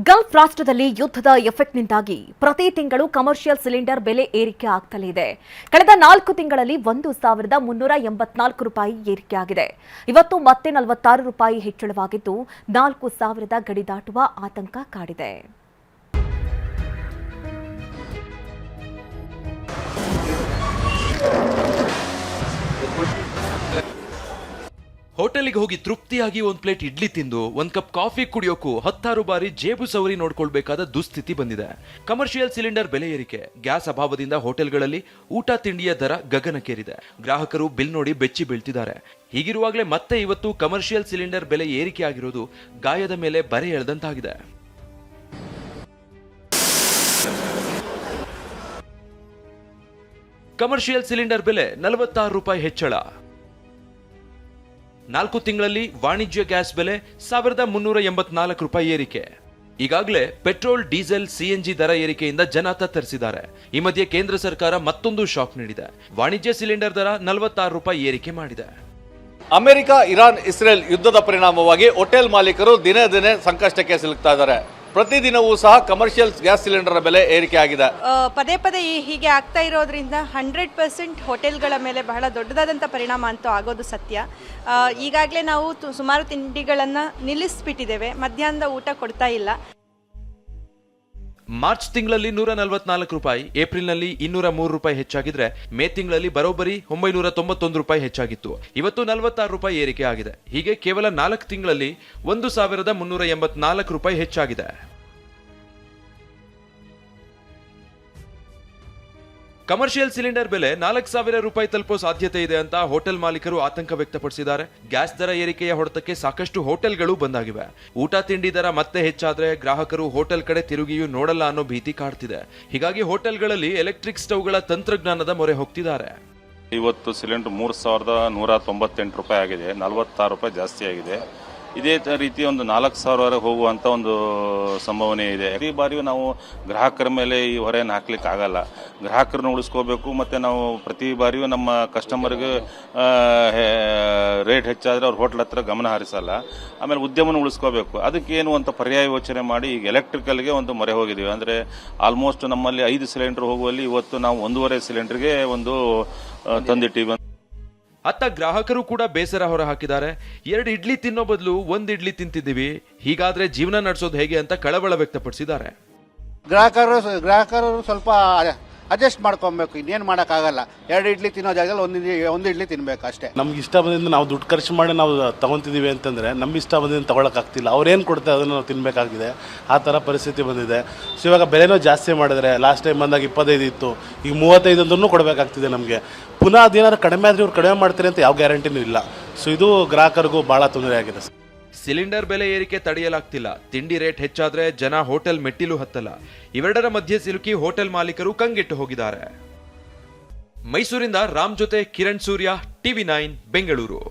Gulf ರಾಷ್ಟ್ರದಲ್ಲಿ ಯುದ್ಧದ ಎಫೆಕ್ಟ್ನಿಂದಾಗಿ ಪ್ರತಿ ತಿಂಗಳು ಕಮರ್ಷಿಯಲ್ ಸಿಲಿಂಡರ್ ಬೆಲೆ ಏರಿಕೆ ಆಗ್ತಲೇ ಇದೆ. ಕಳೆದ 4 ತಿಂಗಳಲ್ಲಿ 1,384 ರೂಪಾಯಿ ಏರಿಕೆಯಾಗಿದೆ. ಇವತ್ತು ಮತ್ತೆ 46 ರೂಪಾಯಿ ಹೆಚ್ಚಳವಾಗಿದ್ದು 4,000 ಗಡಿ ದಾಟುವ ಆತಂಕ ಕಾಡಿದೆ. ಹೋಟೆಲ್ಗೆ ಹೋಗಿ ತೃಪ್ತಿಯಾಗಿ ಒಂದು ಪ್ಲೇಟ್ ಇಡ್ಲಿ ತಿಂದು ಒಂದು ಕಪ್ ಕಾಫಿ ಕುಡಿಯೋಕು 10 ಬಾರಿ ಜೇಬು ಸವರಿ ನೋಡ್ಕೊಳ್ಬೇಕಾದ ದುಸ್ಥಿತಿ ಬಂದಿದೆ. ಕಮರ್ಷಿಯಲ್ ಸಿಲಿಂಡರ್ ಬೆಲೆ ಏರಿಕೆ, ಗ್ಯಾಸ್ ಅಭಾವದಿಂದ ಹೋಟೆಲ್ಗಳಲ್ಲಿ ಊಟ ತಿಂಡಿಯ ದರ ಗಗನಕ್ಕೇರಿದೆ. ಗ್ರಾಹಕರು ಬಿಲ್ ನೋಡಿ ಬೆಚ್ಚಿ ಬೀಳ್ತಿದ್ದಾರೆ. ಹೀಗಿರುವಾಗಲೇ ಮತ್ತೆ ಇವತ್ತು ಕಮರ್ಷಿಯಲ್ ಸಿಲಿಂಡರ್ ಬೆಲೆ ಏರಿಕೆ ಆಗಿರೋದು ಗಾಯದ ಮೇಲೆ ಬರೆ ಎಳೆದಂತಾಗಿದೆ. ಕಮರ್ಷಿಯಲ್ ಸಿಲಿಂಡರ್ ಬೆಲೆ 46 ರೂಪಾಯಿ ಹೆಚ್ಚಳ. 4 ತಿಂಗಳಲ್ಲಿ ವಾಣಿಜ್ಯ ಗ್ಯಾಸ್ ಬೆಲೆ 1,384 ರೂಪಾಯಿ ಏರಿಕೆ. ಈಗಾಗಲೇ ಪೆಟ್ರೋಲ್, ಡೀಸೆಲ್, ಸಿಎನ್ಜಿ ದರ ಏರಿಕೆಯಿಂದ ಜನ ತತ್ತರಿಸಿದ್ದಾರೆ. ಈ ಮಧ್ಯೆ ಕೇಂದ್ರ ಸರ್ಕಾರ ಮತ್ತೊಂದು ಶಾಕ್ ನೀಡಿದೆ. ವಾಣಿಜ್ಯ ಸಿಲಿಂಡರ್ ದರ 46 ರೂಪಾಯಿ ಏರಿಕೆ ಮಾಡಿದೆ. ಅಮೆರಿಕ, ಇರಾನ್, ಇಸ್ರೇಲ್ ಯುದ್ಧದ ಪರಿಣಾಮವಾಗಿ ಹೋಟೆಲ್ ಮಾಲೀಕರು ದಿನೇ ದಿನೇ ಸಂಕಷ್ಟಕ್ಕೆ ಸಿಲುಕ್ತಾ ಇದ್ದಾರೆ. ಪ್ರತಿದಿನವೂ ಸಹ ಕಮರ್ಷಿಯಲ್ ಗ್ಯಾಸ್ ಸಿಲಿಂಡರ್ ಬೆಲೆ ಏರಿಕೆ ಆಗಿದೆ. ಪದೇ ಪದೇ ಹೀಗೆ ಆಗ್ತಾ ಇರೋದ್ರಿಂದ 100% ಹೋಟೆಲ್ಗಳ ಮೇಲೆ ಬಹಳ ದೊಡ್ಡದಾದಂಥ ಪರಿಣಾಮ ಅಂತೂ ಆಗೋದು ಸತ್ಯ. ಈಗಾಗಲೇ ನಾವು ಸುಮಾರು ತಿಂಡಿಗಳನ್ನು ನಿಲ್ಲಿಸ್ಬಿಟ್ಟಿದ್ದೇವೆ. ಮಧ್ಯಾಹ್ನದ ಊಟ ಕೊಡ್ತಾ ಇಲ್ಲ. ಮಾರ್ಚ್ ತಿಂಗಳಲ್ಲಿ 144 ರೂಪಾಯಿ, ಏಪ್ರಿಲ್ನಲ್ಲಿ 203 ರೂಪಾಯಿ ಹೆಚ್ಚಾಗಿದ್ರೆ ಮೇ ತಿಂಗಳಲ್ಲಿ ಬರೋಬ್ಬರಿ 991 ರೂಪಾಯಿ ಹೆಚ್ಚಾಗಿತ್ತು. ಇವತ್ತು 46 ರೂಪಾಯಿ ಏರಿಕೆ ಆಗಿದೆ. ಹೀಗೆ ಕೇವಲ 4 ತಿಂಗಳಲ್ಲಿ 1,384 ರೂಪಾಯಿ ಹೆಚ್ಚಾಗಿದೆ. ಕಮರ್ಷಿಯಲ್ ಸಿಲಿಂಡರ್ ಬೆಲೆ 4,000 ರೂಪಾಯಿ ತಲುಪೋ ಸಾಧ್ಯತೆ ಇದೆ ಅಂತ ಹೋಟೆಲ್ ಮಾಲೀಕರು ಆತಂಕ ವ್ಯಕ್ತಪಡಿಸಿದ್ದಾರೆ. ಗ್ಯಾಸ್ ದರ ಏರಿಕೆಯ ಹೊಡೆತಕ್ಕೆ ಸಾಕಷ್ಟು ಹೋಟೆಲ್ಗಳು ಬಂದಾಗಿವೆ. ಊಟ ತಿಂಡಿ ದರ ಮತ್ತೆ ಹೆಚ್ಚಾದ್ರೆ ಗ್ರಾಹಕರು ಹೋಟೆಲ್ ಕಡೆ ತಿರುಗಿಯೂ ನೋಡಲ್ಲ ಅನ್ನೋ ಭೀತಿ ಕಾಡ್ತಿದೆ. ಹೀಗಾಗಿ ಹೋಟೆಲ್ಗಳಲ್ಲಿ ಎಲೆಕ್ಟ್ರಿಕ್ ಸ್ಟವ್ಗಳ ತಂತ್ರಜ್ಞಾನದ ಮೊರೆ ಹೋಗ್ತಿದ್ದಾರೆ. ಇವತ್ತು ಸಿಲಿಂಡರ್ 3,198 ರೂಪಾಯಿ ಆಗಿದೆ. 46 ರೂಪಾಯಿ ಜಾಸ್ತಿ ಆಗಿದೆ. ಇದೇ ರೀತಿ ಒಂದು 4,000 ಹೋಗುವಂತ ಒಂದು ಸಂಭಾವನೆ ಇದೆ. ಈ ಬಾರಿಯೂ ನಾವು ಗ್ರಾಹಕರ ಮೇಲೆ ಈ ಹೊರೆಯನ್ನು ಹಾಕ್ಲಿಕ್ಕೆ ಆಗಲ್ಲ. ಗ್ರಾಹಕರನ್ನು ಉಳಿಸ್ಕೋಬೇಕು. ಮತ್ತೆ ನಾವು ಪ್ರತಿ ಬಾರಿಯೂ ನಮ್ಮ ಕಸ್ಟಮರ್ಗೆ ರೇಟ್ ಹೆಚ್ಚಾದ್ರೆ ಅವ್ರ ಹೋಟ್ಲ್ ಹತ್ರ ಗಮನ ಹರಿಸಲ್ಲ. ಆಮೇಲೆ ಉದ್ಯಮನ ಉಳಿಸ್ಕೋಬೇಕು. ಅದಕ್ಕೆ ಏನು ಅಂತ ಪರ್ಯಾಯ ಯೋಚನೆ ಮಾಡಿ ಈಗ ಎಲೆಕ್ಟ್ರಿಕಲ್ಗೆ ಒಂದು ಮೊರೆ ಹೋಗಿದ್ದೀವಿ. ಅಂದ್ರೆ ಆಲ್ಮೋಸ್ಟ್ ನಮ್ಮಲ್ಲಿ 5 ಸಿಲಿಂಡರ್ ಹೋಗುವಲ್ಲಿ ಇವತ್ತು ನಾವು 1.5 ಸಿಲಿಂಡರ್ಗೆ ಒಂದು ತಂದಿಟ್ಟಿವಿ. ಅತ್ತ ಗ್ರಾಹಕರು ಕೂಡ ಬೇಸರ ಹೊರ ಹಾಕಿದ್ದಾರೆ. 2 ಇಡ್ಲಿ ತಿನ್ನೋ ಬದಲು 1 ಇಡ್ಲಿ ತಿಂತಿದ್ದೀವಿ, ಹೀಗಾದ್ರೆ ಜೀವನ ನಡೆಸೋದು ಹೇಗೆ ಅಂತ ಕಳವಳ ವ್ಯಕ್ತಪಡಿಸಿದ್ದಾರೆ. ಗ್ರಾಹಕರು ಸ್ವಲ್ಪ ಅಡ್ಜಸ್ಟ್ ಮಾಡ್ಕೊಬೇಕು. ಇನ್ನೇನು ಮಾಡೋಕ್ಕಾಗಲ್ಲ. 2 ಇಡ್ಲಿ ತಿನ್ನೋ ಜಾಗದಲ್ಲಿ ಒಂದು ಇಡ್ಲಿ ತಿನ್ಬೇಕು ಅಷ್ಟೇ. ನಮ್ಗೆ ಇಷ್ಟ ಬಂದಿಂದ ನಾವು ದುಡ್ಡು ಖರ್ಚು ಮಾಡಿ ನಾವು ತಗೊಂತಿದ್ದೀವಿ ಅಂತಂದರೆ ನಮ್ಗೆ ಇಷ್ಟ ಬಂದಿಂದ ತಗೊಳಕ್ಕಾಗ್ತಿಲ್ಲ. ಅವ್ರೇನು ಕೊಡ್ತಾರೆ ಅದನ್ನು ನಾವು ತಿನ್ನಬೇಕಾಗಿದೆ. ಆ ಥರ ಪರಿಸ್ಥಿತಿ ಬಂದಿದೆ. ಸೊ ಇವಾಗ ಬೆಲೆನೂ ಜಾಸ್ತಿ ಮಾಡಿದ್ರೆ, ಲಾಸ್ಟ್ ಟೈಮ್ ಬಂದಾಗ 25 ಇತ್ತು, ಈಗ 35 ಅಂದ್ರೂ ಕೊಡಬೇಕಾಗ್ತಿದೆ ನಮಗೆ. ಪುನಃ ಅದೇನಾದ್ರು ಕಡಿಮೆ ಆದರೆ ಇವ್ರು ಕಡಿಮೆ ಮಾಡ್ತಾರೆ ಅಂತ ಯಾವ ಗ್ಯಾರಂಟಿನೂ ಇಲ್ಲ. ಸೊ ಇದು ಗ್ರಾಹಕರಿಗೂ ಭಾಳ ತೊಂದರೆ ಆಗಿದೆ. ಸಿಲಿಂಡರ್ ಬೆಲೆ ಏರಿಕೆ ತಡೆಯಲಾಗ್ತಿಲ್ಲ. ತಿಂಡಿ ರೇಟ್ ಹೆಚ್ಚಾದ್ರೆ ಜನ ಹೋಟೆಲ್ ಮೆಟ್ಟಿಲು ಹತ್ತಲ್ಲ. ಇವೆರಡರ ಮಧ್ಯೆ ಸಿಲುಕಿ ಹೋಟೆಲ್ ಮಾಲೀಕರು ಕಂಗೆಟ್ಟು ಹೋಗಿದ್ದಾರೆ. ಮೈಸೂರಿಂದ ರಾಮ್ ಜೊತೆ ಕಿರಣ್ ಸೂರ್ಯ, TV9 ಬೆಂಗಳೂರು.